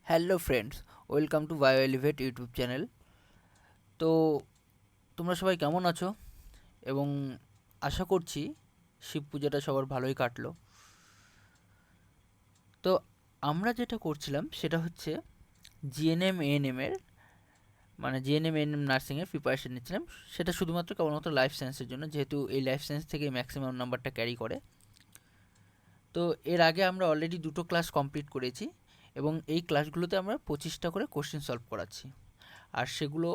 Hello friends, welcome to bio elevate YouTube channel. তো তোমরা সবাই কেমন আছো? এবং আশা করছি শিব পূজাটা সবার ভালোই কাটলো। তো আমরা যেটা করছিলাম সেটা হচ্ছে জিএনএম এএনএম এর জিএনএম এএনএম নার্সিংয়ের প্রিপারেশন নিচ্ছিলাম। সেটা শুধুমাত্র কেবলমাত্র লাইফ সায়েন্সের জন্য, যেহেতু এই লাইফ সায়েন্স থেকে ম্যাক্সিমাম নাম্বারটা ক্যারি করে। তো এর আগে আমরা অলরেডি দুটো ক্লাস কমপ্লিট করেছি এবং এই ক্লাসগুলোতে আমরা 25টা করে কোশ্চেন সলভ করাচ্ছি, আর সেগুলো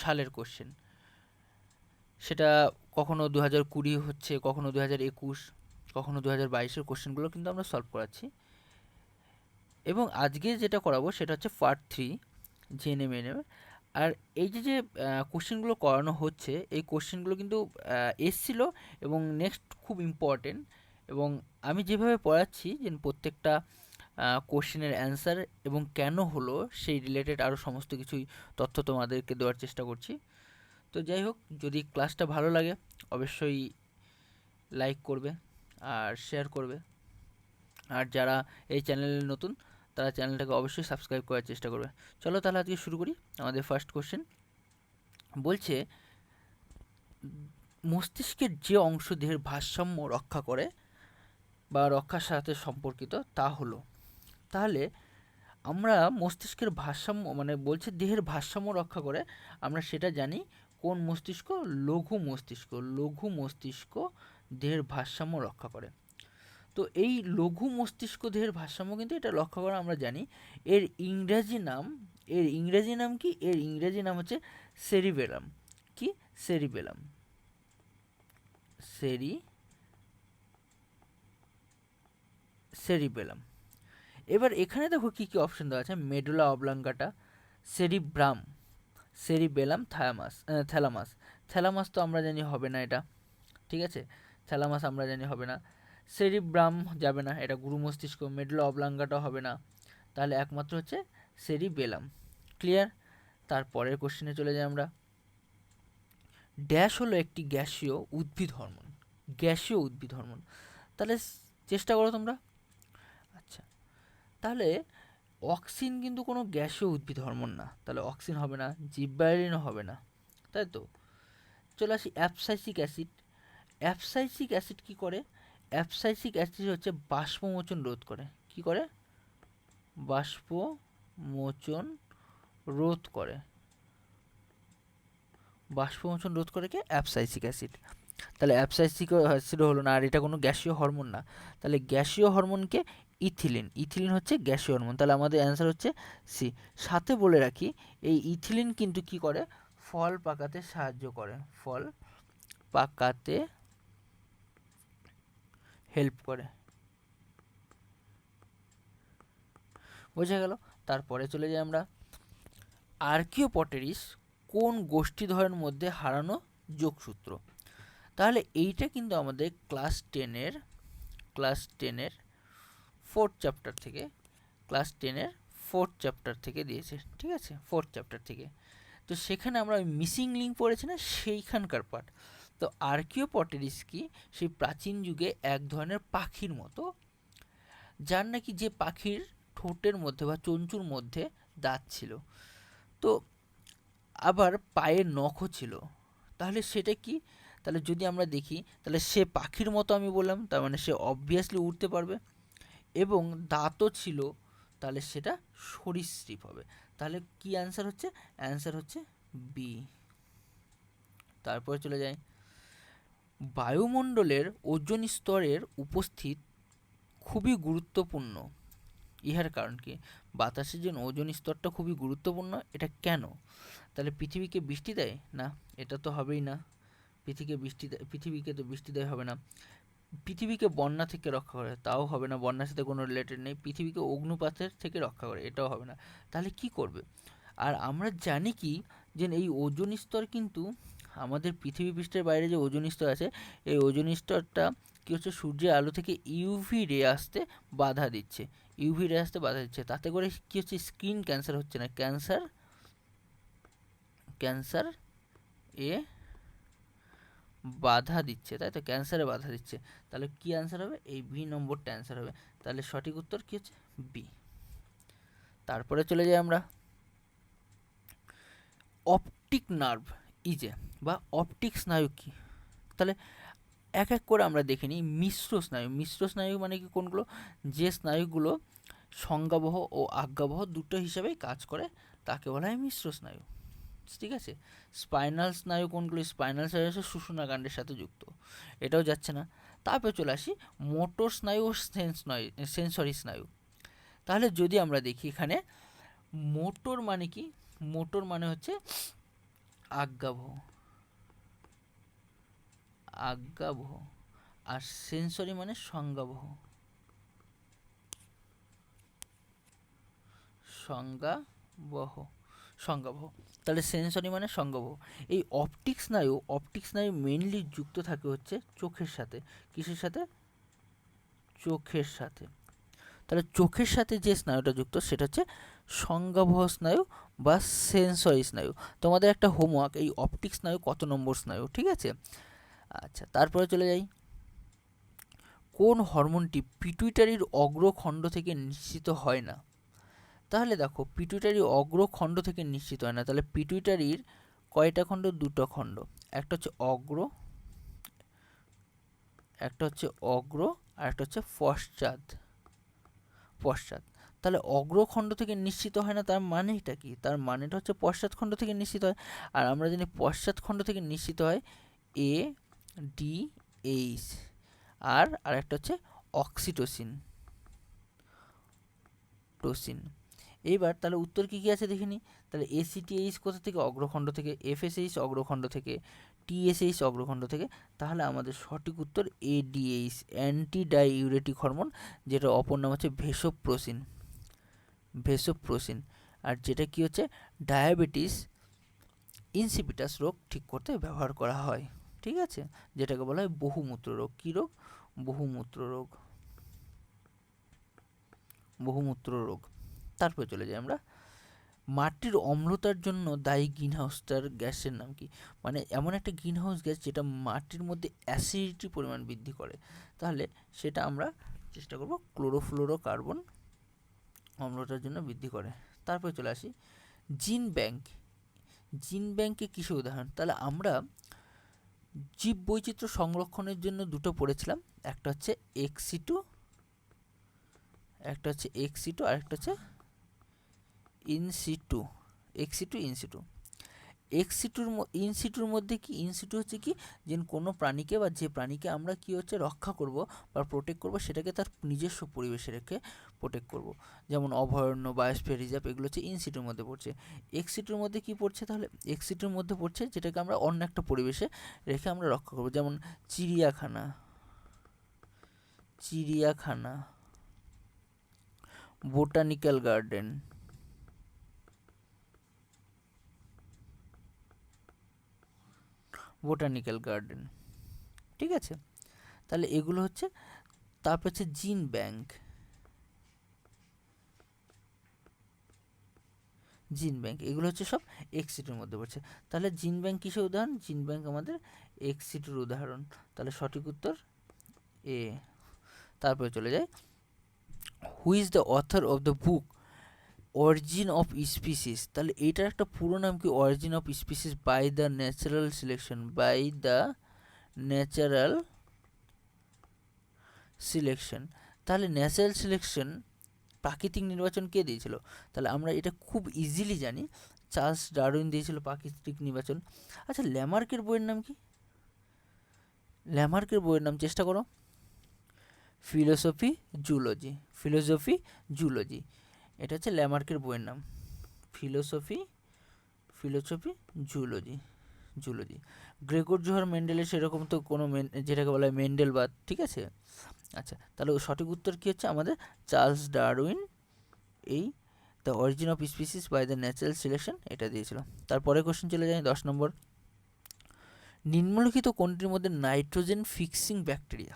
সালের কোশ্চেন। সেটা কখনো 2020 হচ্ছে, কখনো 2021, কখনো 2022-এর কোশ্চেনগুলো কিন্তু আমরা সলভ করাচ্ছি। এবং আজকে যেটা করাবো সেটা হচ্ছে পার্ট 3 জেএনএম এএনএম। আর এই যে কোশ্চেনগুলো করানো হচ্ছে, এই কোশ্চেনগুলো কিন্তু এসছিল এবং নেক্সট খুব ইম্পর্টেন্ট। এবং আমি যেভাবে পড়াচ্ছি যে প্রত্যেকটা কোশ্চেনের অ্যান্সার এবং কেন হলো সেই রিলেটেড আরও সমস্ত কিছুই তথ্য তোমাদেরকে দেওয়ার চেষ্টা করছি। তো যাই হোক, যদি ক্লাসটা ভালো লাগে অবশ্যই লাইক করবে আর শেয়ার করবে। আর যারা এই চ্যানেলে নতুন তারা চ্যানেলটাকে অবশ্যই সাবস্ক্রাইব করার চেষ্টা করবে। চলো তাহলে আজকে শুরু করি। আমাদের ফার্স্ট কোশ্চেন বলছে, মস্তিষ্কের যে অংশ দেহের ভারসাম্য রক্ষা করে বা রক্ষার সাথে সম্পর্কিত তা হলো। তাহলে আমরা মস্তিষ্কের ভারসাম্য বলছে দেহের ভারসাম্য রক্ষা করে, আমরা সেটা জানি। কোন মস্তিষ্ক? লঘু মস্তিষ্ক। লঘু মস্তিষ্ক দেহের ভারসাম্য রক্ষা করে। তো এই লঘু মস্তিষ্ক দেহের ভারসাম্য কিন্তু এটা রক্ষা করে আমরা জানি। এর ইংরেজি নাম কি? এর ইংরেজি নাম হচ্ছে সেরিবেলাম। কি? সেরিবেলাম। সেরিবেলাম। এবার এখানে দেখো কি কি অপশন দেওয়া আছে। Medulla oblongata, cerebrum, cerebellum, thalamus. Thalamus তো আমরা জানি হবে না, এটা ঠিক আছে। থ্যালামাস আমরা জানি হবে না। সেরিব্রাম যাবে না, এটা গুরু মস্তিষ্ক। মেডুলা অবলাঙ্গাটা হবে না, তাহলে একমাত্র হচ্ছে সেরিবেলাম। ক্লিয়ার? তারপরের কোশ্চেনে চলে যাই আমরা। ড্যাশ হলো একটি গ্যাসীয় উদ্ভিদ হরমোন। গ্যাসীয় উদ্ভিদ হরমোন, তাহলে চেষ্টা করো তোমরা। আচ্ছা, তাহলে অক্সিন কিন্তু কোনো গ্যাসীয় উদ্ভিদ হরমোন না, তাহলে অক্সিন হবে না, জিব্বারেলিনও হবে না, তাই তো। চলে আসি অ্যাবসাইসিক অ্যাসিড। অ্যাবসাইসিক অ্যাসিড কী করে? অ্যাবসাইসিক অ্যাসিড হচ্ছে বাষ্পমোচন রোধ করে। কি করে? বাষ্পমোচন রোধ করে। বাষ্পমোচন রোধ করে কে? অ্যাবসাইসিক অ্যাসিড। তাহলে অ্যাবসাইসিক অ্যাসিডও হলো না, আর এটা কোনো গ্যাসীয় হরমোন না। তাহলে গ্যাসীয় হরমোনকে ইথিলিন। ইথিলিন হচ্ছে গ্যাসীয় হরমোন, তাহলে আমাদের অ্যান্সার হচ্ছে সি। সাথে বলে রাখি, এই ইথিলিন কিন্তু কি করে? ফল পাকাতে সাহায্য করে। ফল পাকাতে হেল্প করে। বোঝা গেল? তারপরে চলে যাই আমরা। আর্কিওপটেরিস কোন গোষ্ঠীদ্বয়ের মধ্যে হারানো যোগসূত্র? তাহলে এইটা কিন্তু আমাদের ক্লাস টেনের ফোর্থ চ্যাপ্টার থেকে দিয়েছে, ঠিক আছে, ফোর্থ চ্যাপ্টার থেকে। তো সেখানে আমরা ওই মিসিং লিঙ্ক পড়েছি না, সেইখানকার পার্ট। তো আর্কিওপটেরিস কি? সেই প্রাচীন যুগে এক ধরনের পাখির মতো, যার নাকি যে পাখির ঠোঁটের মধ্যে বা চঞ্চুর মধ্যে দাঁত ছিল, তো আবার পায়ের নখও ছিল। তাহলে সেটা কি? তাহলে যদি আমরা দেখি, তাহলে সে পাখির মতো আমি বললাম, তার মানে সে অবভিয়াসলি উড়তে পারবে এবং দাঁতও ছিল, তাহলে সেটা সরীসৃপ হবে। তাহলে কি অ্যান্সার হচ্ছে? অ্যান্সার হচ্ছে বি। তারপরে চলে যায়, বায়ুমণ্ডলের ওজোন স্তরের উপস্থিত খুবই গুরুত্বপূর্ণ। ইহার কারণ কি? বাতাসের যে ওজোন স্তরটা খুবই গুরুত্বপূর্ণ, এটা কেন? তাহলে পৃথিবীকে বৃষ্টি দেয় না, এটা তো হবেই না। পৃথিবীকে তো বৃষ্টি দেয় হবে না। পৃথিবীকে বন্যা থেকে রক্ষা করে, তাও হবে না, বন্যার সাথে কোনো রিলেটেড নেই। পৃথিবীকে অগ্নুপাতের থেকে রক্ষা করে, এটাও হবে না। তাহলে কি করবে? আর আমরা জানি কি, যে এই ওজোন স্তর কিন্তু আমাদের পৃথিবী পৃষ্ঠের বাইরে যে ওজোন স্তর আছে, এই ওজোন স্তরটা কি হচ্ছে? সূর্যের আলো থেকে ইউভি রে আসতে বাধা দিচ্ছে। তাতে করে কি হচ্ছে? স্কিন ক্যান্সার হচ্ছে না, ক্যান্সার এ বাধা দিচ্ছে, তাই তো, ক্যান্সারে বাধা দিচ্ছে। তাহলে কি অ্যান্সার হবে? এই বি নম্বরটা অ্যান্সার হবে। তাহলে সঠিক উত্তর কি হচ্ছে? বি। তারপরে চলে যাই আমরা অপটিক নার্ভ ইজে বা অপটিক স্নায়ু কি। তাহলে এক এক করে আমরা দেখে নিই। মিশ্র স্নায়ু, মিশ্র স্নায়ু মানে কি কোনগুলো, যে স্নায়ুগুলো সংজ্ঞাবহ ও আজ্ঞাবহ দুটো হিসাবেই কাজ করে তাকে বলা হয় মিশ্র স্নায়ু, ঠিক আছে। স্পাইনাল স্নায়ু কোনগুলো, স্পাইনাল স্নায়ু হচ্ছে সুষুম্নাকাণ্ডের সাথে যুক্ত, এটাও যাচ্ছে না। তারপরে চলে আসি মোটর স্নায়ু ও সেন্সরি স্নায়ু। তাহলে যদি আমরা দেখি এখানে মোটর মানে কি, মোটর মানে হচ্ছে আজ্ঞাবহ, আজ্ঞাবহ, আর সেন্সরি মানে সংজ্ঞাবহ, সংজ্ঞাবহ, সংজ্ঞাবহ। তাহলে সেন্সরি মানে সংজ্ঞাবহ। এই অপটিক স্নায়ু, অপটিক স্নায়ু মেইনলি যুক্ত থাকে হচ্ছে চোখের সাথে। কিসের সাথে? চোখের সাথে। তাহলে চোখের সাথে যে স্নায়ুটা যুক্ত সেটা হচ্ছে সংজ্ঞাবহ স্নায়ু বা সেন্সরি স্নায়ু। তোমাদের একটা হোমওয়ার্ক, এই অপটিক স্নায়ু কত নম্বর স্নায়ু, ঠিক আছে। আচ্ছা, তারপরে চলে যাই, কোন হরমোনটি পিটুইটারির অগ্রখণ্ড থেকে নিঃসৃত হয় না। তাহলে দেখো পিটুইটারি অগ্রখণ্ড থেকে নিঃসৃত হয় না, তাহলে পিটুইটারির কয়টা খণ্ড? দুটো খণ্ড, একটা হচ্ছে অগ্র, একটা হচ্ছে অগ্র, আর একটা হচ্ছে পশ্চাৎ, পশ্চাৎ। তাহলে অগ্রখণ্ড থেকে নিঃসৃত হয় না, তার মানেটা কি? তার মানেটা হচ্ছে পশ্চাৎখণ্ড থেকে নিঃসৃত হয়। আর আমরা জানি পশ্চাৎখণ্ড থেকে নিঃসৃত হয় এ ডি এইচ, আর আরেকটা হচ্ছে অক্সিটোসিন, টোসিন। এইবার তাহলে উত্তর কি কি আছে দেখে নিই। তাহলে এসিটিএইচ কোথা থেকে? অগ্রখণ্ড থেকে। এফএসএইচ অগ্রখণ্ড থেকে। টিএসএইচ অগ্রখণ্ড থেকে। তাহলে আমাদের সঠিক উত্তর এডিএইচ, অ্যান্টি ডাইউরেটিক হরমোন, যেটা অপর নাম হচ্ছে ভেসোপ্রোসিন, ভেসোপ্রোসিন। আর যেটা কি হচ্ছে ডায়াবেটিস ইনসিপিটাস রোগ ঠিক করতে ব্যবহার করা হয়, ঠিক আছে, যেটাকে বলা হয় বহুমূত্র রোগ। কী রোগ? বহুমূত্র রোগ, বহুমূত্র রোগ। তারপরে চলে যাই আমরা, মাটির অম্লতার জন্য দায়ী গ্রিনহাউসটার গ্যাসের নাম কি? মানে এমন একটা গ্রিনহাউস গ্যাস যেটা মাটির মধ্যে অ্যাসিডিটি পরিমাণ বৃদ্ধি করে, তাহলে সেটা আমরা চেষ্টা করব ক্লোরোফ্লোরোকার্বন অম্লতার জন্য বৃদ্ধি করে। তারপরে চলে আসি জিন ব্যাংক, জিন ব্যাংকে কিসের উদাহরণ? তাহলে আমরা জীব বৈচিত্র্য সংরক্ষণের জন্য দুটো পড়েছিলাম, একটা হচ্ছে এক্সিটু, একটা হচ্ছে এক্সিটু, আর একটা হচ্ছে ইনসিটু, এক্সিটু ইনসিটু। এক্সিটুর ইনসিটুর মধ্যে কি? ইনসিটু হচ্ছে কি, যে কোনো প্রাণীকে বা যে প্রাণীকে আমরা কি হচ্ছে রক্ষা করব বা প্রোটেক্ট করব, সেটাকে তার নিজস্ব পরিবেশে রেখে প্রোটেক্ট করব, যেমন অভয়ারণ্য, বায়োস্ফিয়ার রিজার্ভ, এগুলো হচ্ছে ইনসিটুর মধ্যে পড়ছে। এক্সিটুর মধ্যে কি পড়ছে? তাহলে এক্সিটুর মধ্যে পড়ছে যেটাকে আমরা অন্য একটা পরিবেশে রেখে আমরা রক্ষা করব, যেমন চিড়িয়াখানা, চিড়িয়াখানা, বোটানিক্যাল গার্ডেন, বোটানিক্যাল গার্ডেন, ঠিক আছে। তাহলে এগুলো হচ্ছে, তারপর হচ্ছে জিন ব্যাংক, জিন ব্যাংক, এগুলো হচ্ছে সব এক্সিটের মধ্যে পড়ছে। তাহলে জিন ব্যাংক কিসের উদাহরণ? জিন ব্যাংক আমাদের এক্সিটের উদাহরণ। তাহলে সঠিক উত্তর এ। তারপরে চলে যায়, who is the author of the book origin of species. তাহলে এইটার একটা পুরো নাম কি? Origin of species by the natural selection, by the natural selection. তাহলে ন্যাচারাল সিলেকশন, প্রাকৃতিক নির্বাচন কে দিয়েছিল? তাহলে আমরা এটা খুব ইজিলি জানি, চার্লস ডারউইন দিয়েছিল প্রাকৃতিক নির্বাচন। আচ্ছা, ল্যামার্কের বইয়ের নাম কি? ল্যামার্কের বইয়ের নাম চেষ্টা করো। ফিলোসফি জুলজি, ফিলোসফি জুলজি, এটা হচ্ছে ল্যামার্কের বইয়ের নাম। Philosophy, philosophy zoology, zoology. Gregor Johann মেন্ডেলের সেরকম তো কোনো যেটাকে বলা হয় মেন্ডেলবাদ, ঠিক আছে। আচ্ছা, তাহলে সঠিক উত্তর কী হচ্ছে আমাদের? চার্লস ডারউইন এই the origin of species by the natural selection এটা দিয়েছিল। তারপরে কোশ্চেন চলে যায় 10 নম্বর, নিম্নলিখিত কোনটির মধ্যে নাইট্রোজেন ফিক্সিং ব্যাকটেরিয়া?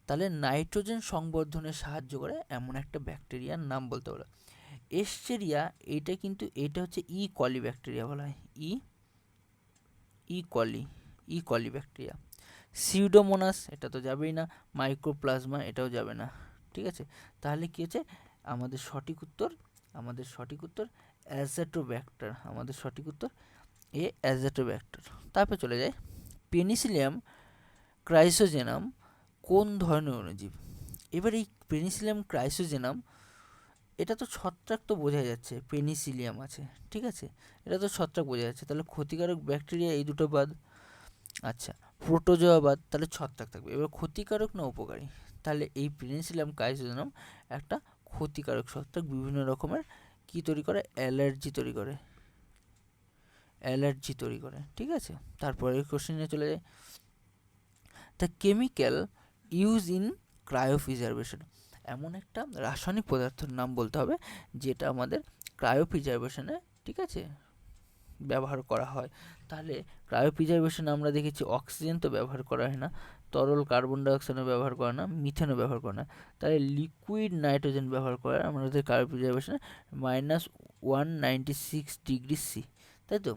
তাহলে নাইট্রোজেন সংবর্ধনে সাহায্য করে এমন একটা ব্যাকটেরিয়ার নাম বলতে পারো। এস্টেরিয়া, এটা কিন্তু এটা হচ্ছে ই কলি ব্যাকটেরিয়া বলা হয়, ই কলি, ই কলি ব্যাকটেরিয়া। সিউডোমোনাস, এটা তো যাবেই না। মাইক্রোপ্লাজমা, এটাও যাবে না, ঠিক আছে। তাহলে কি হচ্ছে আমাদের সঠিক উত্তর অ্যাজাটোব্যাক্টার, আমাদের সঠিক উত্তর এ অ্যাজাটোব্যাক্টার। তারপর চলে যায় পেনিসিলিয়াম ক্রাইসোজেনাম কোন ধরনের অণুজীব। এবার এই পেনিসিলিয়াম ক্রাইসোজেনাম, এটা তো ছত্রাক, তো বোঝা যাচ্ছে পেনিসিলিয়াম আছে, ঠিক আছে, এটা তো ছত্রাক বোঝা যাচ্ছে, তাহলে ক্ষতিকারক ব্যাকটেরিয়া এই দুটো বাদ। আচ্ছা, প্রোটোজোয়া বাদ, তাহলে ছত্রাক থাকবে। এবার ক্ষতিকারক না উপকারী, তাহলে এই পেনিসিলিয়াম ক্রাইসোজেনাম একটা ক্ষতিকারক ছত্রাক, বিভিন্ন রকমের কি তৈরি করে, অ্যালার্জি তৈরি করে, ঠিক আছে। তারপরে কোশ্চেনে চলে যায়, the chemical use in cryopreservation, এমন একটা রাসায়নিক পদার্থের নাম বলতে হবে যেটা আমাদের ক্রায়োপ্রিজারভেশনে, ঠিক আছে, ব্যবহার করা হয়। তাহলে ক্রায়োপ্রিজারভেশনে আমরা দেখেছি অক্সিজেন তো ব্যবহার করা হয় না, তরল কার্বন ডাইঅক্সাইডও ব্যবহার করে না, মিথেনও ব্যবহার করে না, তাহলে লিকুইড নাইট্রোজেন ব্যবহার করে আমাদের ক্রায়োপ্রিজারভেশনে -196°C, তাই তো।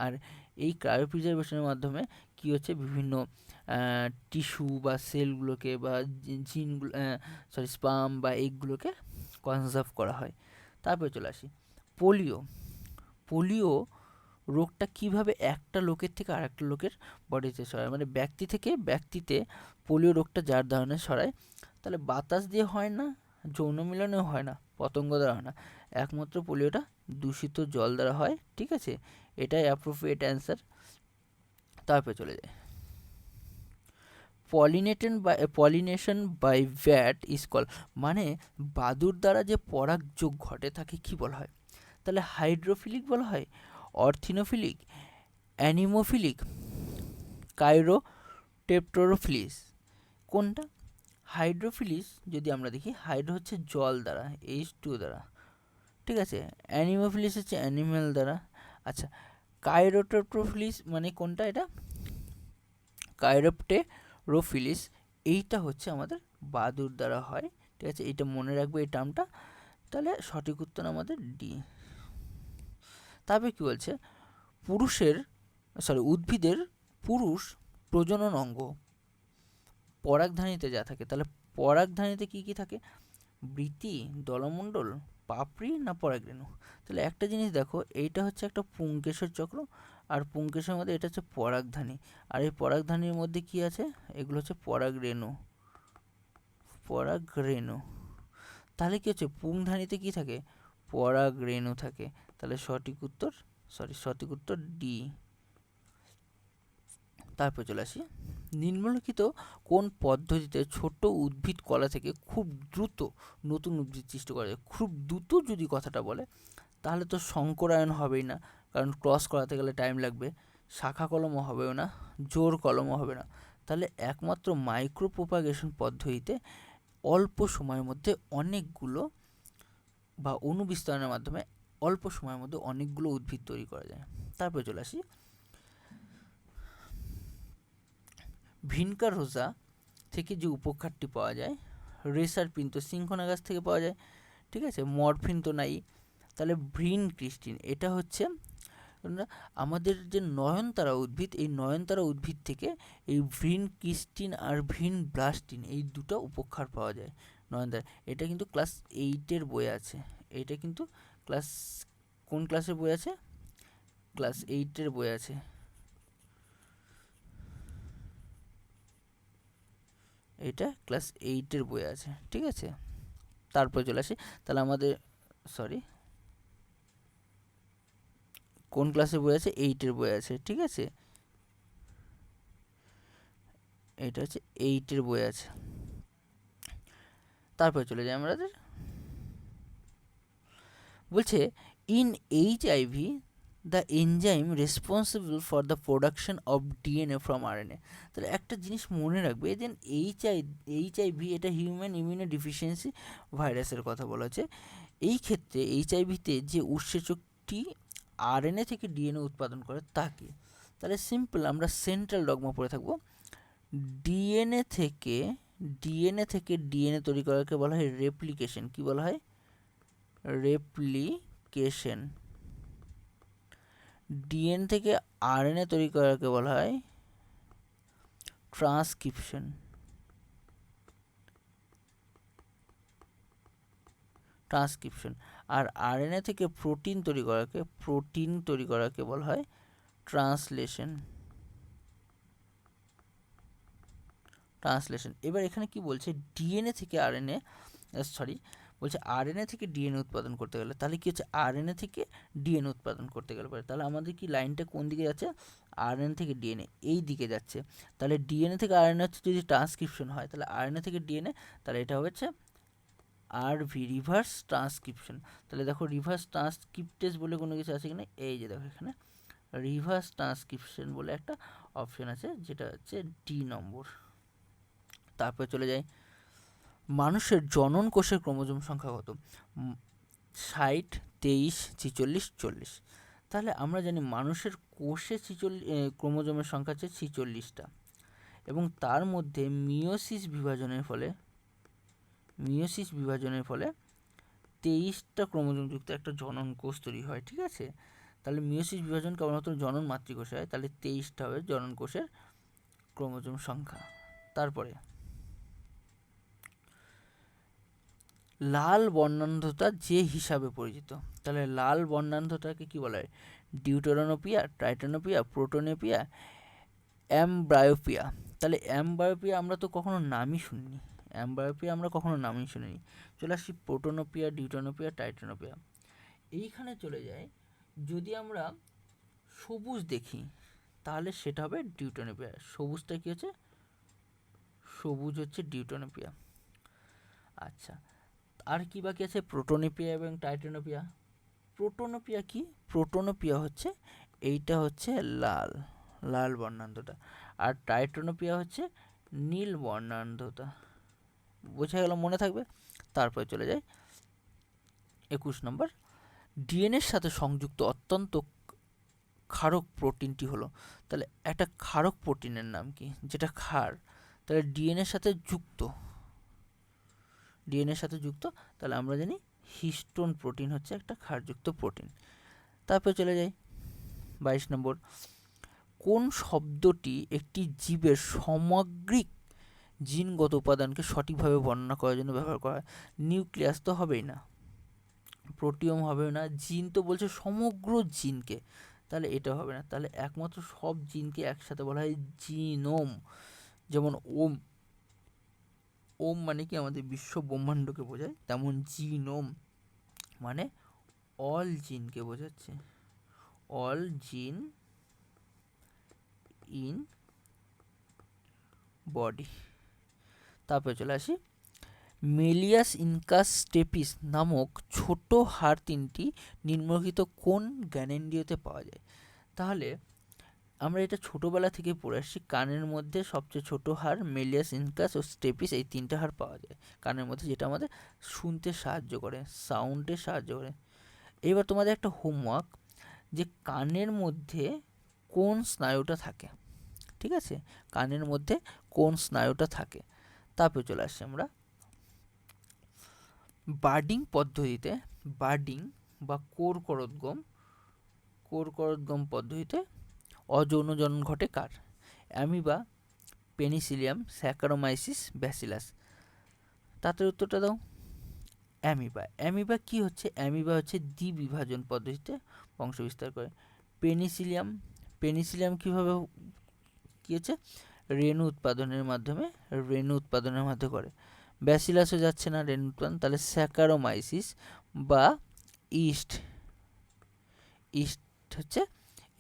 আর এই ক্রায়োপ্রিজারভেশনের মাধ্যমে কি হচ্ছে, বিভিন্ন টিস্যু বা সেলগুলোকে বা জিনগুলো, স্পার্ম বা এগগুলোকে কনজার্ভ করা হয়। তারপরে চলে আসি পোলিও রোগটা কিভাবে একটা লোকের থেকে আরেকটা লোকের বডিতে ছড়ায়, মানে ব্যক্তি থেকে ব্যক্তিতে পোলিও রোগটা যার ধরনের ছড়ায়, তাহলে বাতাস দিয়ে হয় না, যৌন মিলনেও হয় না, পতঙ্গ দ্বারা হয় না, একমাত্র পোলিওটা দূষিত জল দ্বারা হয়, ঠিক আছে, এটাই অ্যাপ্রোপ্রিয়েট অ্যান্সার। তারপরে চলে যায় pollination by bat is call, মানে বাদুর দ্বারা যে পরাগযোগ ঘটে তাকে কি বলা হয়, তাহলে হাইড্রোফিলিক বলা হয়, অর্থিনোফিলিক, অ্যানিমোফিলিক, কাইরোটেপ্টোরোফিলিস, কোনটা? হাইড্রোফিলিস যদি আমরা দেখি, হাইড্রো হচ্ছে জল দ্বারা, H2 দ্বারা, ঠিক আছে, অ্যানিমোফিলিস হচ্ছে অ্যানিমেল দ্বারা। আচ্ছা, কাইরোটেপ্টোরোফিলিস মানে কোনটা, এটা কাইরোপ্টেরোফিলিস, এইটা হচ্ছে আমাদের বাদুর দ্বারা হয়, ঠিক আছে, এটা মনে রাখবে এই টার্মটা। তাহলে সঠিক উত্তর আমাদের ডি। তারপরে কি বলছে, উদ্ভিদের পুরুষ প্রজনন অঙ্গ পরাগধানীতে যা থাকে, তাহলে পরাগধানীতে কি কি থাকে, বৃতি, দলমণ্ডল, পাপড়ি না পরাগরেণু। তাহলে একটা জিনিস দেখো, এইটা হচ্ছে একটা পুংকেশর চক্র, আর পুংকেশরের মধ্যে এটা হচ্ছে পরাগধানী, আর এই পরাগধানীর মধ্যে কি আছে, এগুলো হচ্ছে পরাগরেণু। তাহলে কি হচ্ছে, পুংধানীতে কি থাকে, পরাগরেণু থাকে, তাহলে সঠিক উত্তর ডি। তারপর চলে আসি, নিম্নলিখিত কোন পদ্ধতিতে ছোট উদ্ভিদ কলা থেকে খুব দ্রুত নতুন উদ্ভিদ সৃষ্টি করা যায়। খুব দ্রুত যদি কথাটা বলে, তাহলে তো সংকরায়ন হবেই না, কারণ ক্রস করাতে গেলে টাইম লাগবে, শাখা কলমও হবেও না, জোর কলমও হবে না, তাহলে একমাত্র মাইক্রো প্রোপাগেশন পদ্ধতিতে অল্প সময়ের মধ্যে অনেকগুলো, বা অণুবিস্তারণের মাধ্যমে অল্প সময়ের মধ্যে অনেকগুলো উদ্ভিদ তৈরি করা যায়। তারপরে চলে আসি, ভিনকা রোজা থেকে যে উপকারটি পাওয়া যায়, রেসার পিন তো সিংকোনা গাছ থেকে পাওয়া যায়, ঠিক আছে, মরফিন তো নাই, তাহলে ভ্রিন ক্রিস্টিন, এটা হচ্ছে আমাদের যে নয়নতারা উদ্ভিদ, এই নয়নতারা উদ্ভিদ থেকে এই ভ্রিন ক্রিস্টিন আর ভ্রিন ব্লাস্টিন, এই দুটো উপকার পাওয়া যায় নয়নতারা। এটা কিন্তু ক্লাস 8-এর বই আছে, এটা কিন্তু কোন ক্লাসের বই আছে, ক্লাস 8-এর বই আছে, এটা ক্লাস 8-এর বই আছে, ঠিক আছে। তারপরে চলে আসি, তাহলে আমাদের কোন ক্লাসের বই আছে, 8-এর বই আছে, ঠিক আছে, এটা হচ্ছে 8-এর বই আছে। তারপরে চলে যাই আমাদের, বলছে in HIV the enzyme responsible for the production of DNA from RNA। তাহলে একটা জিনিস মনে রাখবে, যে HIV এটা হিউম্যান ইমিউনো ডিফিসিয়েন্সি ভাইরাসের কথা বলা হচ্ছে। এই ক্ষেত্রে HIVতে যে উৎসেচকটি RNA থেকে DNA উৎপাদন করে তাকে, তাহলে সিম্পল আমরা সেন্ট্রাল ডগমা পড়ে থাকবো, ডিএনএ থেকে DNA তৈরি করাকে বলা হয় রেপ্লিকেশন। কি বলা হয়, রেপ্লিকেশন। ডিএনএ থেকে RNA তৈরি করাকে বলা হয় ট্রান্সক্রিপশন। ট্রান্সক্রিপশন। আর আরএনএ থেকে প্রোটিন তৈরি করাকে বলা হয় ট্রান্সলেশন। এবার এখানে কি বলছে, ডিএনএ থেকে আরএনএ, বলছে আরএনএ থেকে ডিএনএ উৎপাদন করতে গেলে, তাহলে কি হচ্ছে আরএনএ থেকে ডিএনএ উৎপাদন করতে গেলে তাহলে আমাদের কি লাইনটা কোন দিকে যাচ্ছে, আরএনএ থেকে ডিএনএ এই দিকে যাচ্ছে। তাহলে ডিএনএ থেকে আরএনএ হচ্ছে যদি ট্রান্সক্রিপশন হয়, তাহলে আরএনএ থেকে ডিএনএ, তাহলে এটা হচ্ছে আরভি, রিভার্স ট্রান্সক্রিপশন। তাহলে দেখো রিভার্স ট্রান্সক্রিপ্টেজ বলে কোনো কিছু আছে কিনা, এই যে দেখো এখানে রিভার্স ট্রান্সক্রিপশন বলে একটা অপশন আছে, যেটা হচ্ছে ডি নম্বর। তারপরে চলে যাই, মানুষের জনন কোষের ক্রোমোজোম সংখ্যা কত? 60, 23, 46, 40। তাহলে আমরা জানি মানুষের কোষে ক্রোমোজোমের সংখ্যা হচ্ছে 46টা, এবং তার মধ্যে মিয়োসিস বিভাজনের ফলে 23টা ক্রোমোজোমযুক্ত একটা জনন কোষ তৈরি হয়, ঠিক আছে? তাহলে মিয়োসিস বিভাজন কেবলমাত্র জনন মাতৃকোষে হয়, তাহলে 23টা হবে জনন কোষের ক্রোমোজোম সংখ্যা। তারপরে লাল বর্ণান্ধতা যে হিসাবে পরিচিত, তাহলে লাল বর্ণান্ধতাকে কি বলা হয়? ডিউটেরানোপিয়া, টাইটানোপিয়া, প্রোটোনেপিয়া, অ্যামব্রায়োপিয়া। তাহলে অ্যামব্রায়োপিয়া আমরা তো কখনো নামই শুনিনি, চলে আসি প্রোটোনোপিয়া, ডিউটেরানোপিয়া, টাইটানোপিয়া। এইখানে চলে যায়, যদি আমরা সবুজ দেখি তাহলে সেটা হবে ডিউটেরানোপিয়া। সবুজটা কি হচ্ছে? সবুজ হচ্ছে ডিউটেরানোপিয়া। আচ্ছা, আর কি বাকি আছে? প্রোটোনোপিয়া এবং টাইটানোপিয়া। প্রোটোনোপিয়া কি? প্রোটোনোপিয়া হচ্ছে এইটা হচ্ছে লাল বর্ণান্ধতা, আর টাইটানোপিয়া হচ্ছে নীল বর্ণান্ধতা। বোঝা গেল? মনে থাকবে। তারপরে চলে যায় 21 নম্বর, ডিএনএর সাথে সংযুক্ত অত্যন্ত ক্ষারক প্রোটিনটি হলো, তাহলে একটা ক্ষারক প্রোটিনের নাম কি, যেটা ক্ষার, তাহলে ডিএনএর সাথে যুক্ত, তাহলে আমরা জানি হিস্টোন প্রোটিন হচ্ছে একটা ক্ষারযুক্ত প্রোটিন। তারপরে চলে যাই 22 নম্বর, কোন শব্দটি একটি জীবের সামগ্রিক জিনগত উপাদানকে সঠিকভাবে বর্ণনা করার জন্য ব্যবহার করা হয়? নিউক্লিয়াস তো হবেই না, প্রোটিওম হবে না, জিন তো বলছে সমগ্র জিনকে, তাহলে এটা হবে না। তাহলে একমাত্র সব জিনকে একসাথে বলা হয় জিনোম। যেমন ওম মানে কি আমাদের বিশ্ব ব্রহ্মাণ্ডকে বোঝায়, তেমন জিনোম মানে অল জিনকে বোঝাচ্ছে, অল জিন ইন বডি। তারপরে চলে আসি, মেলিয়াস ইনকাস স্টেপিস নামক ছোট হাড় তিনটি নিম্নলিখিত কোন জ্ঞানেন্দ্রিয়তে পাওয়া যায়? তাহলে আমরা এটা ছোটোবেলা থেকে পড়ে আসছি, কানের মধ্যে সবচেয়ে ছোট হাড় মেলিয়াস ইনকাস ও স্টেপিস, এই তিনটে হাড় পাওয়া যায় কানের মধ্যে, যেটা আমাদের শুনতে সাহায্য করে, সাউন্ডে সাহায্য করে। এবার তোমাদের একটা হোমওয়ার্ক, যে কানের মধ্যে কোন স্নায়ুটা থাকে, ঠিক আছে? কানের মধ্যে কোন স্নায়ুটা থাকে। তারপরে চলে আসছি আমরা বার্ডিং পদ্ধতিতে, বার্ডিং বা কোরকরোদ্গম পদ্ধতিতে অযৌন জনন ঘটে কার? Amoeba, penicillium, saccharomyces, bacillus. তাদের উত্তরটা দাও। অ্যামিবা কি হচ্ছে? অ্যামিবা হচ্ছে দ্বিবিভাজন পদ্ধতিতে বংশবিস্তার করে। পেনিসিলিয়াম কীভাবে কী হচ্ছে? রেণু উৎপাদনের মাধ্যমে করে। ব্যাসিলাসও যাচ্ছে না রেণু উৎপাদন, তাহলে স্যাকারোমাইসিস বা ইস্ট হচ্ছে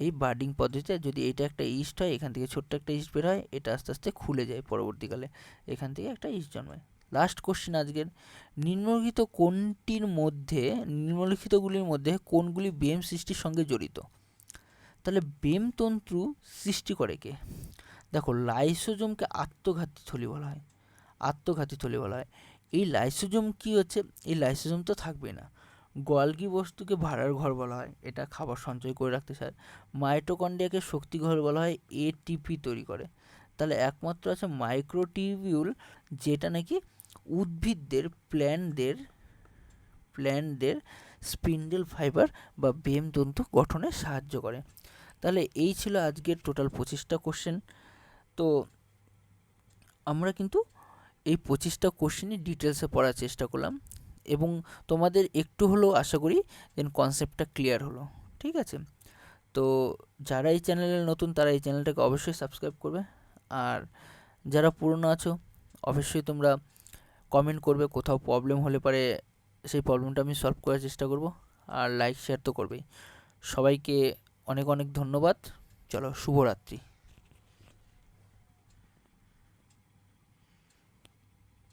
এই বার্ডিং পদ্ধতিতে। যদি এটা একটা ইস্ট হয়, এখান থেকে ছোট্ট একটা ইস্ট বের হয়, এটা আস্তে আস্তে খুলে যায়, পরবর্তীকালে এখান থেকে একটা ইস্ট জন্মায়। লাস্ট কোশ্চেন আজকের, নিম্নলিখিতগুলির মধ্যে কোনগুলি বেম সৃষ্টির সঙ্গে জড়িত? তাহলে বেম তন্তু সৃষ্টি করে কে? দেখো, লাইসোজোমকে আত্মঘাতী থলি বলা হয়। এই লাইসোজোম কি হচ্ছে? এই লাইসোজোম তো থাকবে না। গলগি বস্তুকে ভাড়ার ঘর বলা হয়, এটা খাবার সঞ্চয় করে রাখতে চায়। মাইটোকন্ড্রিয়াকে শক্তিঘর বলা হয়, এটিপি তৈরি করে। তাহলে একমাত্র আছে মাইক্রোটিবিউল, যেটা নাকি উদ্ভিদদের প্ল্যান্টদের স্পিন্ডেল ফাইবার বা বেম তন্তু গঠনে সাহায্য করে। তাহলে এই ছিল আজকের টোটাল 25টা কোশ্চেন। তো আমরা কিন্তু এই 25টা কোশ্চেনই ডিটেলসে পড়ার চেষ্টা করলাম। এবং তোমাদের একটু হলেও আশা করি যেন কনসেপ্টটা ক্লিয়ার হলো। ঠিক আছে, তো যারা এই চ্যানেলে নতুন তারা এই চ্যানেলটাকে অবশ্যই সাবস্ক্রাইব করবে, আর যারা পুরনো আছো অবশ্যই তোমরা কমেন্ট করবে, কোথাও প্রবলেম হলে পারে সেই প্রবলেমটা আমি সলভ করার চেষ্টা করব, আর লাইক শেয়ার তো করবেই। সবাইকে অনেক অনেক ধন্যবাদ। চলো, শুভরাত্রি।